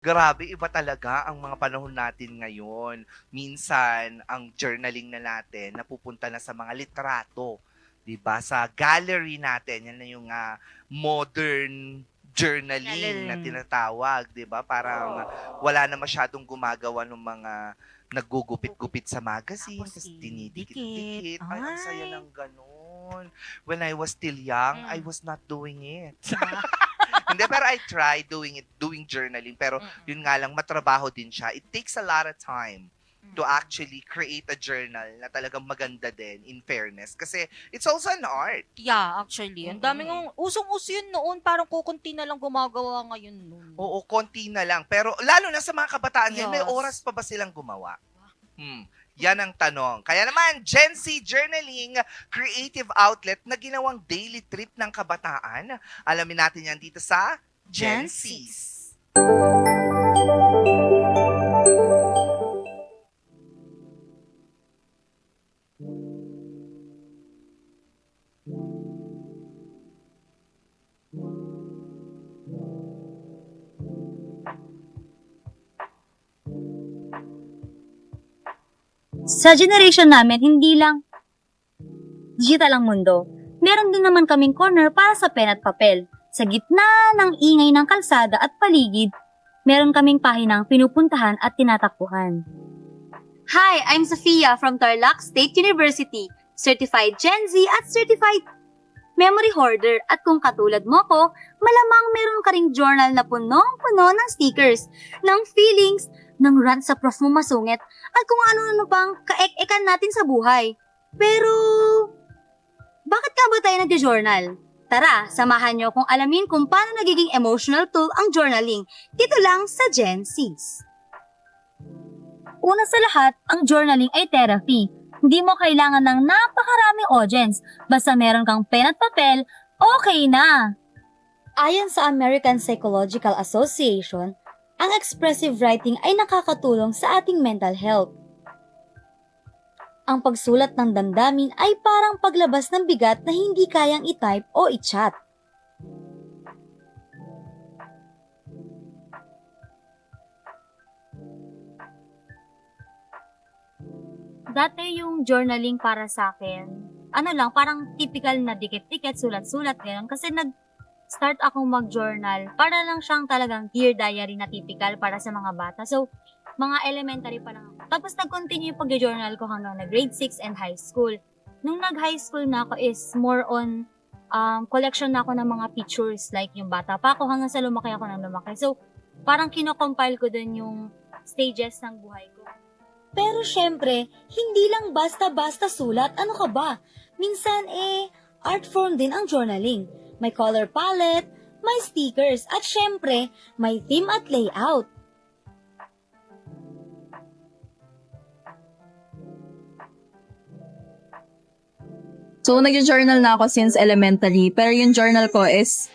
Grabe, iba talaga ang mga panahon natin ngayon. Minsan, ang journaling na natin napupunta na sa mga litrato, 'di ba? Sa gallery natin, 'yan na yung modern journaling na Gathering. tinatawag, 'di ba? Parang wala na masyadong gumagawa ng mga naggugupit-gupit sa magazine, Tapos tapos idikit. dinidikit-dikit. Ay, ang saya Ay. ng gano'n. When I was still young, I Hmm. was not doing it. Ah, Hindi, pero I try doing journaling. Pero yun mm. nga lang, matrabaho din siya. It takes a lot of time to Mm. actually create a journal na talagang maganda din, in fairness. Kasi it's also an art. Yeah, actually, ang dami Mm-mm. ngang usong-uso yun noon, parang kokonti na lang gumagawa ngayon nun. Oo, konti na lang. Pero lalo na sa mga kabataan ngayon, may oras Yes. pa ba silang gumawa? Yan ang tanong. Kaya naman, Gen Z Journaling, creative outlet na ginawang daily trip ng kabataan. Alamin natin yan dito sa Gen Jancy's. Z's. Sa generation namin, hindi lang digital ang mundo. Meron din naman kaming corner para sa pen at papel. Sa gitna ng ingay ng kalsada at paligid, meron kaming pahinang pinupuntahan at tinatakbuhan. Hi, I'm Sophia from Tarlac State University, certified Gen Z at certified memory hoarder. At kung katulad mo ko, malamang meron ka ring journal na punong-puno ng stickers, ng feelings, ng rant sa prof mo masungit, at kung ano-ano pang kaek-ekan natin sa buhay. Pero, bakit ka ba tayo nagjo-journal? Tara, samahan niyo kung alamin kung paano nagiging emotional tool ang journaling. Dito lang sa Gen Z's. Una sa lahat, ang journaling ay therapy. Hindi mo kailangan ng napakaraming audience. Basta meron kang pen at papel, okay na. Ayon sa American Psychological Association, ang expressive writing ay nakakatulong sa ating mental health. Ang pagsulat ng damdamin ay parang paglabas ng bigat na hindi kayang i-type o i-chat. Dati yung journaling para sa akin, ano lang, parang typical na dikit-dikit, sulat-sulat, gano'n. Kasi nag-start akong mag-journal, para lang siyang talagang dear diary na typical para sa mga bata. So, mga elementary pa lang ako. Tapos nag-continue yung pag-journal ko hanggang na grade 6 and high school. Nung nag-high school na ako is more on collection na ako ng mga pictures, like yung bata pa ako hanggang sa lumaki ako ng lumaki. So, parang kinocompile ko dun yung stages ng buhay ko. Pero syempre, hindi lang basta-basta sulat, ano ka ba? Minsan art form din ang journaling. May color palette, may stickers, at syempre, may theme at layout. So, nag-journal na ako since elementary, pero yung journal ko is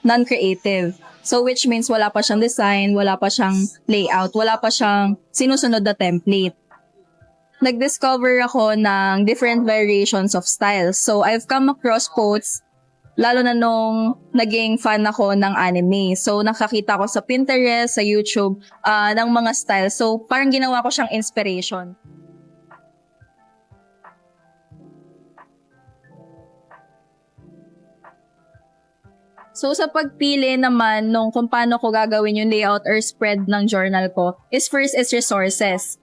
non-creative. So, which means wala pa siyang design, wala pa siyang layout, wala pa siyang sinusunod na template. Nag-discover ako ng different variations of styles. So, I've come across quotes, lalo na nung naging fan ako ng anime. So, nakakita ko sa Pinterest, sa YouTube, ng mga styles. So, parang ginawa ko siyang inspiration. So, sa pagpili naman nung kung paano ko gagawin yung layout or spread ng journal ko, is first is resources.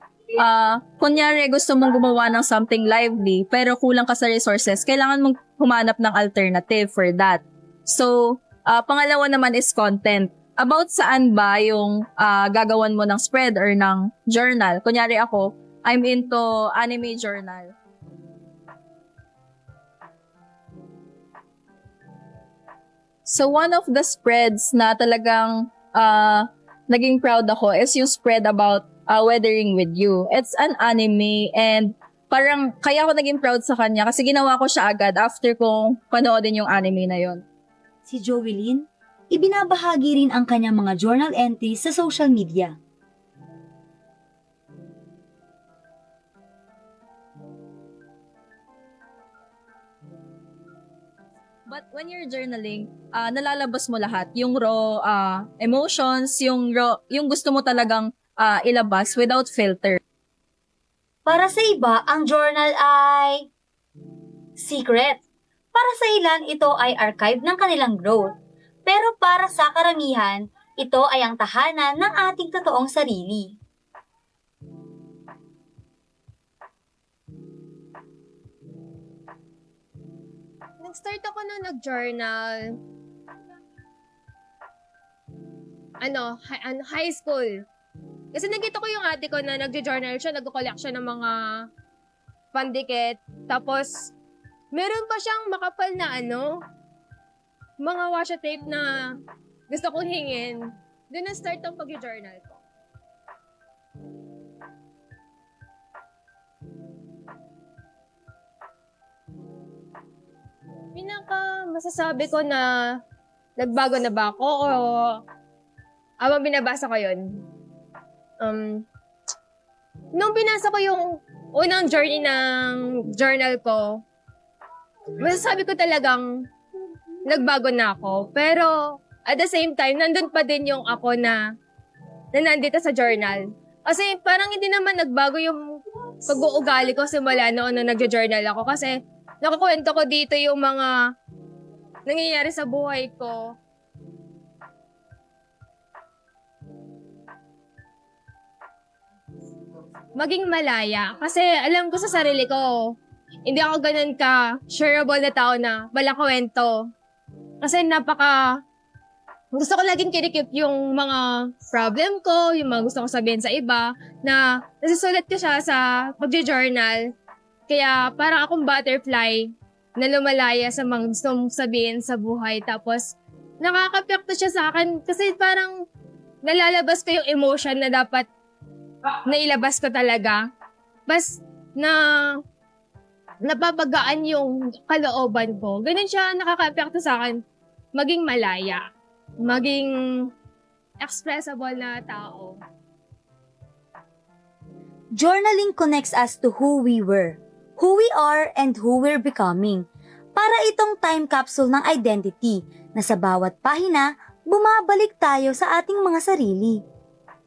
Kunyari gusto mong gumawa ng something lively, pero kulang ka sa resources, kailangan mong humanap ng alternative for that. So, pangalawa naman is content. About saan ba yung gagawan mo ng spread or ng journal? Kunyari ako, I'm into anime journal. So, one of the spreads na talagang naging proud ako is yung spread about Weathering with You. It's an anime and parang kaya ako naging proud sa kanya kasi ginawa ko siya agad after kong panoodin yung anime na yon. Si Jovelyn, ibinabahagi rin ang kanyang mga journal entries sa social media. But when you're journaling, nalalabas mo lahat. Yung raw emotions, yung gusto mo talagang ilabas without filter. Para sa iba, ang journal ay secret. Para sa ilan, ito ay archive ng kanilang growth. Pero para sa karamihan, ito ay ang tahanan ng ating totoong sarili. Nag-start ako na nag-journal. High school. Kasi nakita ko yung ate ko na nag-journal siya, nag-collect siya ng mga pandikit. Tapos, meron pa siyang makapal na mga washi tape na gusto kong hingin. Doon na-start ang pag-journal ko. Masasabi ko na nagbago na ba ako o habang binabasa ko yun. Nung binasa ko yung unang journey ng journal ko, masasabi ko talagang nagbago na ako. Pero at the same time, nandun pa din yung ako na nandito sa journal. Kasi parang hindi naman nagbago yung pag-uugali ko simula noon na nagjo-journal ako. Kasi nakukwento ko dito yung mga nangyayari sa buhay ko. Maging malaya. Kasi alam ko sa sarili ko, hindi ako ganun ka shareable na tao na walang kwento. Kasi gusto ko laging kinikip yung mga problem ko, yung mga gusto ko sabihin sa iba, na nasisulat ko siya sa pag-journal. Kaya parang akong butterfly na lumalaya sa mga gusto mong sabihin sa buhay. Tapos, nakaka-apekto siya sa akin kasi parang nalalabas ko yung emotion na dapat nailabas ko talaga. Bas napapagaan yung kalooban ko. Ganun siya nakaka-apekto sa akin. Maging malaya. Maging expressible na tao. Journaling connects us to who we were, who we are, and who we're becoming. Para itong time capsule ng identity na sa bawat pahina, bumabalik tayo sa ating mga sarili.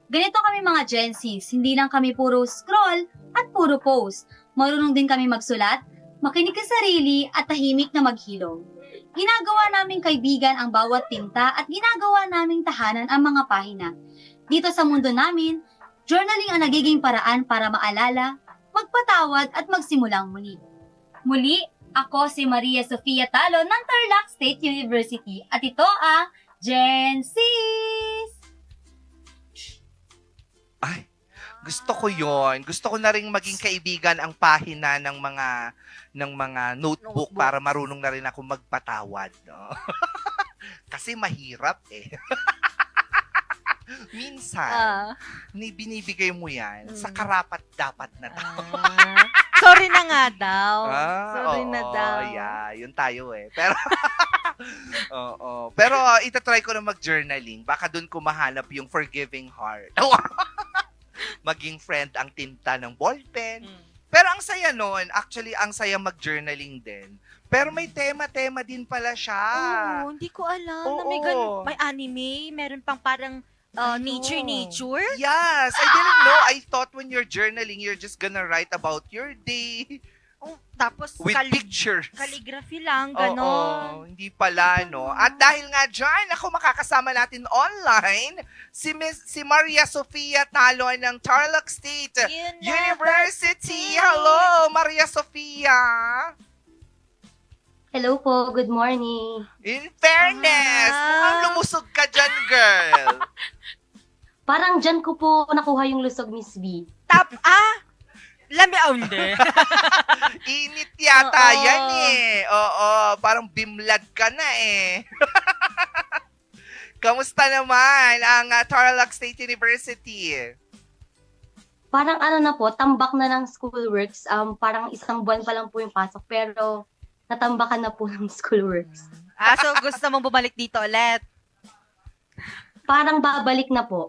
Ganito kami mga Gen Zs, hindi lang kami puro scroll at puro post. Marunong din kami magsulat, makinig sa sarili at tahimik na maghilom. Ginagawa naming kaibigan ang bawat tinta at ginagawa naming tahanan ang mga pahina. Dito sa mundo namin, journaling ang nagiging paraan para maalala, magpatawad at magsimulang muli. Muli, ako si Maria Sofia Talo ng Tarlac State University at ito ang Gen Zs! Ay, gusto ko yon. Gusto ko na rin maging kaibigan ang pahina ng mga notebook para marunong na rin ako magpatawad. No? Kasi mahirap eh. Minsan, binibigay mo yan sa karapat-dapat na tao. Sorry na nga daw. Sorry Oo, na daw. Yeah, yun tayo eh. Pero, oo. Pero itatry ko na mag-journaling. Baka dun ko mahanap yung forgiving heart. Maging friend ang tinta ng ballpen. Pero ang saya nun, actually, ang saya mag-journaling din. Pero may tema-tema din pala siya. Oo, hindi ko alam na may Oo. ganun. May anime, meron pang parang nature. Yes, I didn't know. I thought when you're journaling, you're just gonna write about your day Oh, tapos with pictures. calligraphy lang, Oo, ganon. hindi pala, no? At dahil nga dyan, ako makakasama natin online, si Maria Sofia Talo ng Tarlac State University. Hello, Maria Sofia! Hello po, good morning. In fairness, mukhang lumusog ka dyan, girl. Parang dyan ko po nakuha yung lusog, Miss B. Lami onde. Init yata Oo. yan eh. Oo, parang bimlad ka na eh. Kamusta naman ang Tarlac State University? Parang na po, tambak na ng schoolworks. Parang isang buwan pa lang po yung pasok, pero natambakan na po ng schoolworks. So gusto mong bumalik dito ulit? Parang babalik na po.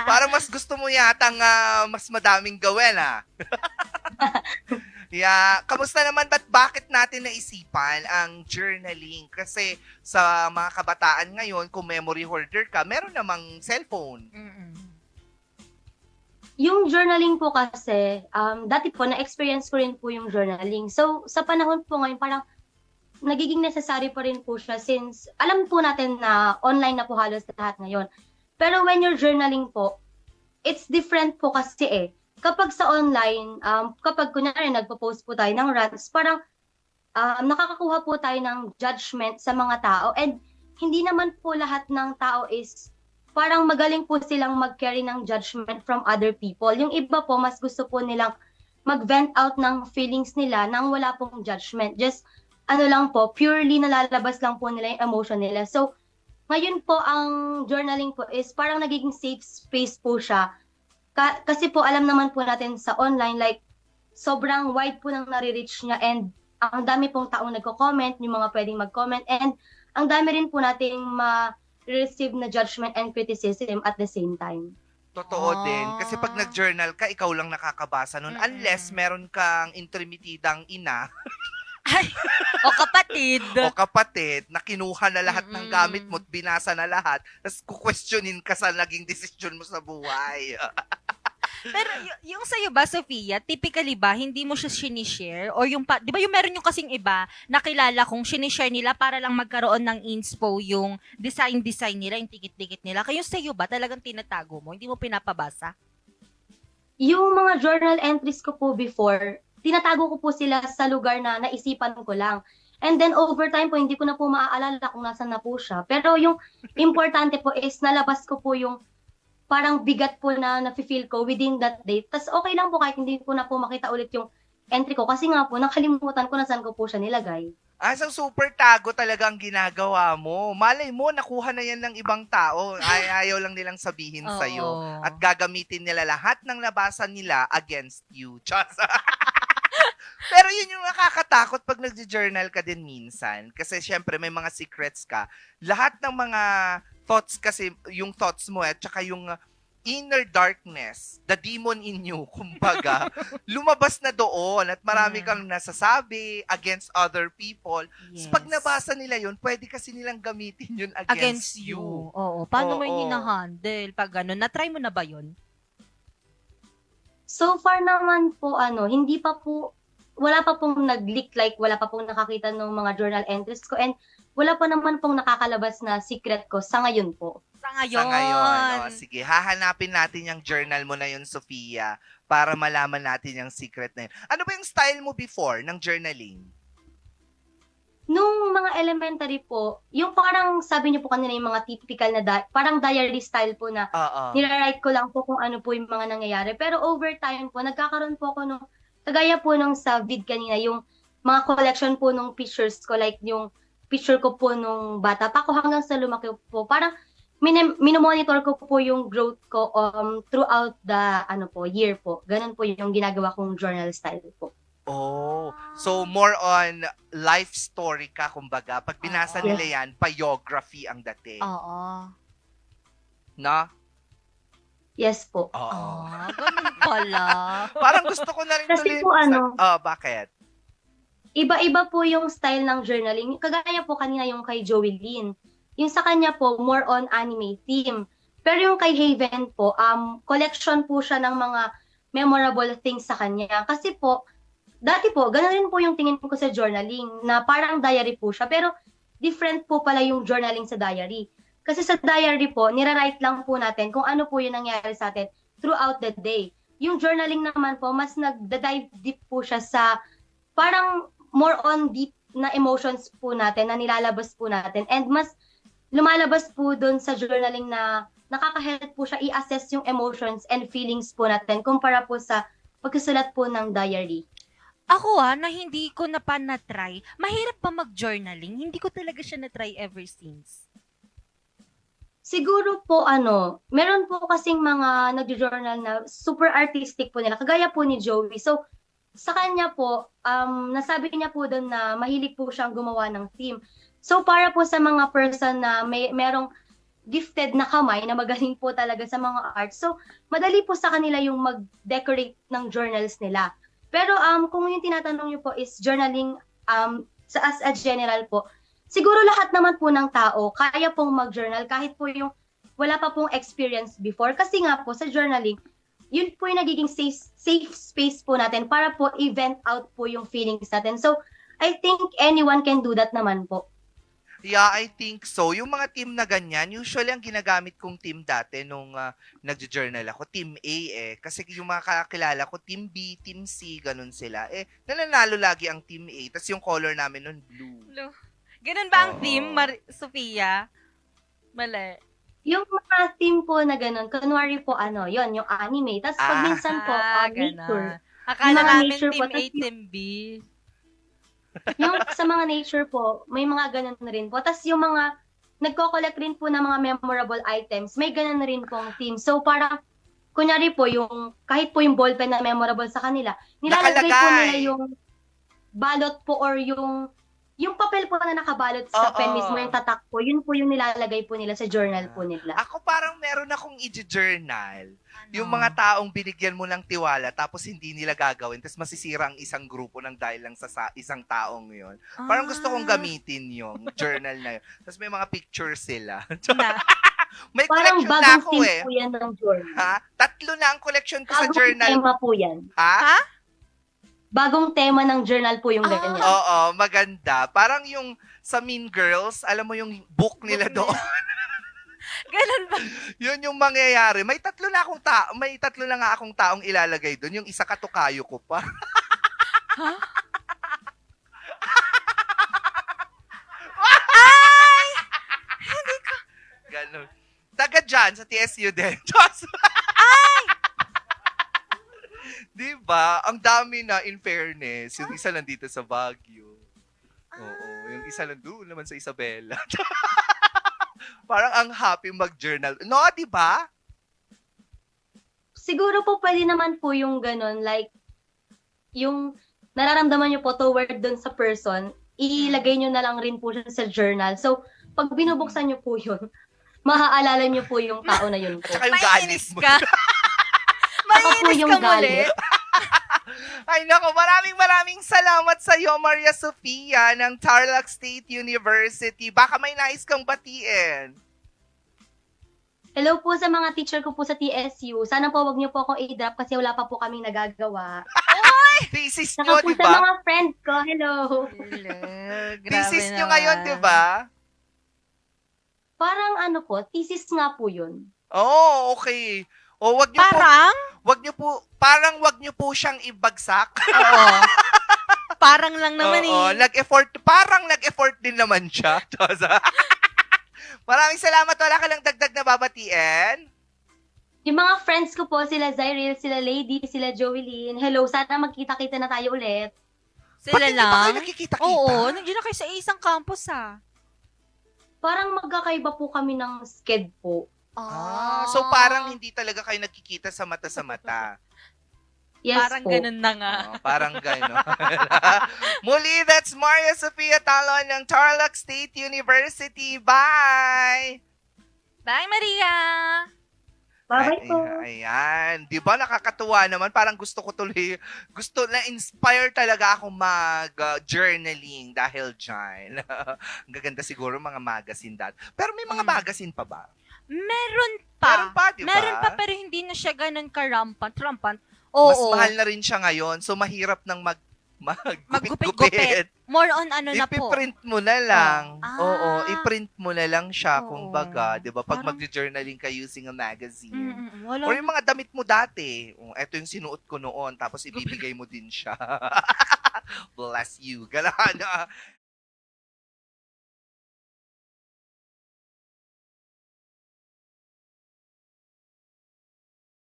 Parang mas gusto mo yatang mas madaming gawin, ah. Yeah, kamusta naman bakit natin naisipan ang journaling? Kasi sa mga kabataan ngayon, kung memory hoarder ka, meron namang cellphone. Yung journaling po kasi, dati po, na-experience ko rin po yung journaling. So, sa panahon po ngayon, parang nagiging necessary pa rin po siya since alam po natin na online na po halos lahat ngayon. Pero when you're journaling po, it's different po kasi kapag sa online, kapag kunyari nagpo-post po tayo ng rants, parang nakakakuha po tayo ng judgment sa mga tao and hindi naman po lahat ng tao is parang magaling po silang mag-carry ng judgment from other people. Yung iba po, mas gusto po nilang mag-vent out ng feelings nila nang wala pong judgment. Just, lang po, purely nalalabas lang po nila yung emotion nila. So, ngayon po, ang journaling po is parang nagiging safe space po siya. Kasi po, alam naman po natin sa online, like, sobrang wide po nang nare-reach niya and ang dami pong taong nagko-comment, yung mga pwedeng mag-comment, and ang dami rin po nating ma-receive na judgment and criticism at the same time. Totoo din. Kasi pag nag-journal ka, ikaw lang nakakabasa nun. Unless meron kang intermitidang ina O kapatid. o kapatid na kinuha na lahat ng gamit mo at binasa na lahat, tapos kukwestiyonin ka sa naging desisyon mo sa buhay. Pero yung sa'yo ba, Sofia, typically ba, hindi mo siya sinishare? O yung, di ba yung meron yung kasing iba, nakilala kong sinishare nila para lang magkaroon ng inspo yung design nila, yung tikit-tikit nila. Kayo sa'yo ba, talagang tinatago mo? Hindi mo pinapabasa? Yung mga journal entries ko po before, tinatago ko po sila sa lugar na naisipan ko lang. And then over time po, hindi ko na po maaalala kung nasan na po siya. Pero yung importante po is nalabas ko po yung parang bigat po na nafe-feel ko within that day. Tas okay lang po kahit hindi ko na po makita ulit yung entry ko. Kasi nga po, nakalimutan ko na saan ko po siya nilagay. So super tago talaga ang ginagawa mo. Malay mo, nakuha na yan ng ibang tao. Ayaw lang nilang sabihin sa'yo. At gagamitin nila lahat ng nabasa nila against you. Chas. Pero yun yung nakakatakot pag nag-journal ka din minsan. Kasi syempre may mga secrets ka. Lahat ng mga thoughts kasi, yung thoughts mo at saka yung inner darkness, the demon in you, kumbaga, lumabas na doon at marami kang nasasabi against other people. Yes. So, pag nabasa nila yun, pwede kasi nilang gamitin yun against you. Oo. Paano mo Oo. yun na-handle? Pag gano'n, na-try mo na ba yun? So far naman po, hindi pa po, wala pa pong nag-leak, like wala pa pong nakakita ng mga journal entries ko and wala pa naman pong nakakalabas na secret ko sa ngayon po. Sa ngayon. Sa ngayon. Sige, hahanapin natin yung journal mo na yun, Sofia, para malaman natin yung secret na yun. Ano ba yung style mo before ng journaling? Nung mga elementary po, yung parang sabi niyo po kanina yung mga typical na parang diary style po na Oo. nire-write ko lang po kung ano po yung mga nangyayari. Pero over time po, nagkakaroon po ako nung, kagaya po nung sa vid kanina, yung mga collection po nung pictures ko, like yung picture ko po nung bata pa ako hanggang sa lumaki po. Parang minomonitor ko po yung growth ko throughout the year po. Ganun po yung ginagawa kong journal style po. Oh, so more on life story ka, kumbaga. Pag binasa Oo. nila yan, biography ang dating. Oo. No? Yes po. Oo. Ganun pala. Parang gusto ko na rin Kasi tuloy. po Bakit? Iba-iba po yung style ng journaling. Kagaya po kanina yung kay Joey Lynn. Yung sa kanya po, more on anime theme. Pero yung kay Haven po, collection po siya ng mga memorable things sa kanya. Kasi po, dati po, ganun rin po yung tingin ko sa journaling, na parang diary po siya. Pero different po pala yung journaling sa diary. Kasi sa diary po, nire-write lang po natin kung ano po yung nangyari sa atin throughout the day. Yung journaling naman po, mas nag-dive deep po siya sa parang more on deep na emotions po natin, na nilalabas po natin. And mas lumalabas po doon sa journaling na nakaka-help po siya i-assess yung emotions and feelings po natin kumpara po sa pagsusulat po ng diary. Ako na hindi ko na pa na-try. Mahirap pa mag-journaling. Hindi ko talaga siya na-try ever since. Siguro po meron po kasing mga nag-journal na super artistic po nila, kagaya po ni Joey. So, sa kanya po, nasabi niya po doon na mahilig po siyang gumawa ng theme. So, para po sa mga person na merong gifted na kamay, na magaling po talaga sa mga art, so, madali po sa kanila yung mag-decorate ng journals nila. Pero kung yung tinatanong niyo po is journaling as a general po, siguro lahat naman po ng tao kaya pong mag-journal kahit po yung wala pa pong experience before. Kasi nga po sa journaling, yun po yung nagiging safe space po natin para po i-vent out po yung feelings natin. So, I think anyone can do that naman po. Yeah, I think so. Yung mga team na ganyan, usually ang ginagamit kong team dati nung nagjo-journal ako, Team A eh. Kasi yung mga kakilala ko, Team B, Team C, ganun sila. Eh, nananalo lagi ang Team A. Tapos yung color namin nun, blue. Ganun ba ang Oo. theme, Sofia? Mali. Yung mga team po na ganun, kunwari po yon yung anime. Tapos pag minsan po, nature. Ganon. Akala Mga namin nature Team po, A, tas Team B. Yung sa mga nature po, may mga ganun na rin po. Tapos yung mga nagko-collect rin po ng mga memorable items, may ganun na rin pong team. So parang, kunyari po, yung kahit po yung ballpen na memorable sa kanila, nilalagay po Nakalagay. nila yung balot po or yung papel po na nakabalot sa Oo. pen mismo, yung tatak po, yun po yung nilalagay po nila sa journal po nila. Ako parang meron akong i-journal. Yung Ano? mga taong binigyan mo ng tiwala tapos hindi nila gagawin tapos masisira ang isang grupo ng dahil lang sa isang taong yon. Parang gusto kong gamitin yung journal na yun. Tapos may mga pictures sila. Na. May Parang collection na bagong ako team eh. po yan ng journal. Ha? 3 na ang collection ko sa Bagong journal. tema po yan. Ha? Bagong tema ng journal po yung ganyan. Oo, maganda. Parang yung sa Mean Girls, alam mo yung book nila Book doon. Ganun ba? Yun yung mangyayari. May 3 na akong may 3 na nga akong taong ilalagay doon. Yung isa katukayo ko pa. Ganun. Taga dyan, sa TSU din. Diyos! Diba? Ang dami na, in fairness. Yung isa nandito sa Baguio. Oo. Yung isa nandun naman sa Isabela. Parang ang happy mag-journal. No, diba? Siguro po pwede naman po yung ganun, like, yung nararamdaman nyo po toward dun sa person, ilagay nyo na lang rin po siya sa journal. So, pag binubuksan nyo po yun, maaalala nyo po yung tao na yun po. Tsaka yung galit Mainis mo. ka. Mainis yung ka muli. galit. Ay nako, maraming salamat sa iyo, Maria Sofia ng Tarlac State University. Baka may nais kang batiin. Hello po sa mga teacher ko po sa TSU. Sana po wag nyo po akong i-drop kasi wala pa po kaming nagagawa. Thesis Saka nyo, po di sa ba? mga friends ko, hello. Thesis nyo ngayon, di ba? Parang ano po, thesis nga po yun. Oh, okay. O wag nyo po, Parang? wag nyo po siyang ibagsak. Oo. Parang lang naman Oo, eh. parang nag-effort din naman siya. Maraming salamat. Wala ka lang dagdag na babatiin? Yung mga friends ko po, sila Zyril, sila Lady, sila Joeline. Hello, sana magkita-kita na tayo ulit. Sila Ba't hindi pa kayo lang? nakikita-kita? Oo, nandiyan na kayo sa isang campus Parang magkakaiba po kami ng sked po. So parang hindi talaga kayo nagkikita sa mata. Yes Parang po. ganun na nga. Parang gano'n. Muli, that's Maria Sofia Talon ng Tarlac State University. Bye! Bye, Maria! Bye-bye po. Ayan. Di ba nakakatuwa naman? Parang gusto na-inspire talaga ako mag-journaling dahil dyan. Ang gaganda siguro mga magazine dati. Pero may mga magazine pa ba? Meron Meron pa. pa, di ba? Meron pa, pero hindi na siya ganun rampant. Mas Oo. mahal na rin siya ngayon. So mahirap nang maggupit-gupit. Maggupit-gupit. More on ano na po. Ipiprint mo na lang. Ah. Oo, i-print mo na lang siya, Oo. kumbaga. 'Di ba? Pag Parang- mag-journaling ka using a magazine. Wala. Or yung mga damit mo dati. Ito yung sinuot ko noon, tapos ibibigay mo din siya. Bless you. Gala na.